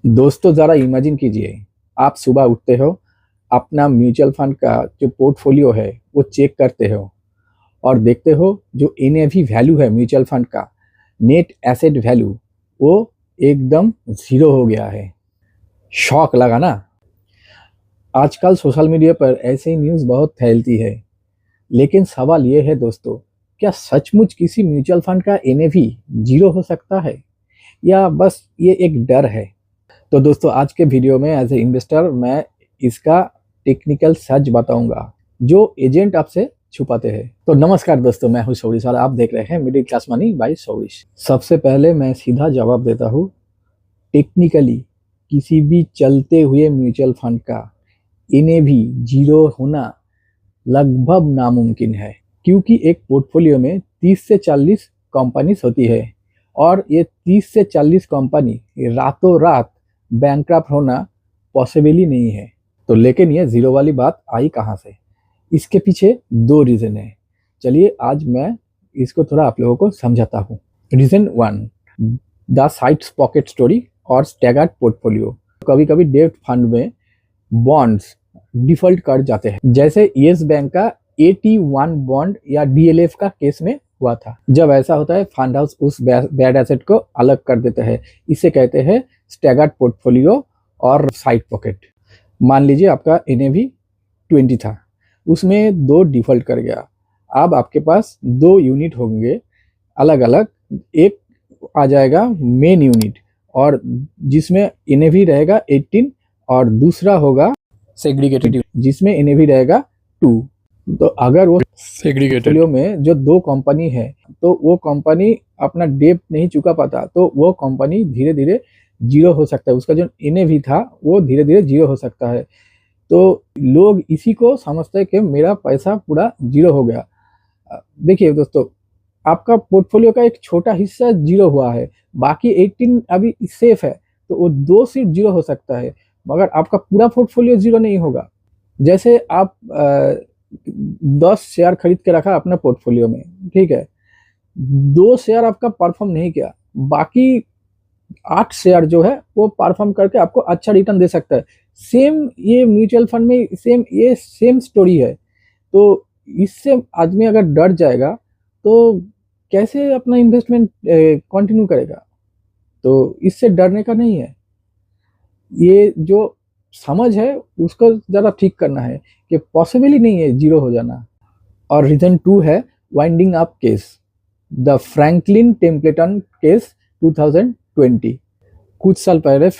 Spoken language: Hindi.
दोस्तों ज़रा इमेजिन कीजिए, आप सुबह उठते हो, अपना म्यूचुअल फंड का जो पोर्टफोलियो है वो चेक करते हो और देखते हो जो एनएवी वैल्यू है म्यूचुअल फंड का, नेट एसेट वैल्यू, वो एकदम ज़ीरो हो गया है। शॉक लगा ना? आजकल सोशल मीडिया पर ऐसे ही न्यूज़ बहुत फैलती है, लेकिन सवाल ये है दोस्तों, क्या सचमुच किसी म्यूचुअल फंड का एनएवी ज़ीरो हो सकता है या बस ये एक डर है? तो दोस्तों आज के वीडियो में एज ए इन्वेस्टर मैं इसका टेक्निकल सच बताऊंगा जो एजेंट आपसे छुपाते हैं। तो नमस्कार दोस्तों, मैं हूं शौरिश और आप देख रहे हैं मिडिल क्लास मनी बाय शौरिश। सबसे पहले मैं सीधा जवाब देता हूं, टेक्निकली किसी भी चलते हुए म्यूचुअल फंड का एनएवी जीरो होना लगभग नामुमकिन है, क्योंकि एक पोर्टफोलियो में 30 से 40 कंपनीज होती है और ये 30 से 40 कंपनी रातों रात बैंकक्रप्ट होना पॉसिबल ही नहीं है। तो लेकिन ये जीरो वाली बात आई कहाँ से? इसके पीछे दो रीजन है। चलिए आज मैं इसको थोड़ा आप लोगों को समझाता हूँ। Reason 1, the sides pocket story और स्टैगर्ड पोर्टफोलियो। कभी कभी डेब्ट फंड में बॉन्ड्स डिफॉल्ट कर जाते हैं, जैसे येस बैंक का 81 बॉन्ड या डीएलएफ का केस में हुआ था। जब ऐसा होता है, फंड हाउस उस बैड एसेट को अलग कर देते हैं। इसे कहते हैं स्टैगर्ड पोर्टफोलियो और साइड पॉकेट। मान लीजिए आपका एनएवी 20 था, उसमें 2 डिफॉल्ट कर गया। अब आपके पास 2 यूनिट होंगे अलग अलग। एक आ जाएगा मेन यूनिट और जिसमें एनएवी रहेगा 18 और दूसरा होगा सेग्रीगेटेड जिसमें एनएवी रहेगा 2। तो अगर वो सेग्रीगेटेड में जो 2 कंपनी है तो वो कंपनी अपना डेब्ट नहीं चुका पाता, तो वो कंपनी धीरे धीरे जीरो हो सकता है। उसका जो एनएवी था वो धीरे धीरे जीरो हो सकता है। तो लोग इसी को समझते हैं कि मेरा पैसा पूरा जीरो हो गया। देखिए दोस्तों, आपका पोर्टफोलियो का एक छोटा हिस्सा जीरो हुआ है, बाकी 18 अभी सेफ है, तो वो 2 सिर्फ जीरो हो सकता है, मगर आपका पूरा पोर्टफोलियो जीरो नहीं होगा। जैसे आप 10 शेयर खरीद के रखा अपने पोर्टफोलियो में, ठीक है, 2 शेयर आपका परफॉर्म नहीं किया, बाकी 8 शेयर जो है वो परफॉर्म करके आपको अच्छा रिटर्न दे सकता है। सेम ये म्यूचुअल फंड में सेम स्टोरी है। तो इससे आदमी अगर डर जाएगा तो कैसे अपना इन्वेस्टमेंट कंटिन्यू करेगा? तो इससे डरने का नहीं है, ये जो समझ है उसको ज़रा ठीक करना है कि पॉसिबल ही नहीं है जीरो हो जाना। और रीजन 2 है winding up case, the Franklin Templeton case 2020। कुछ साल पहले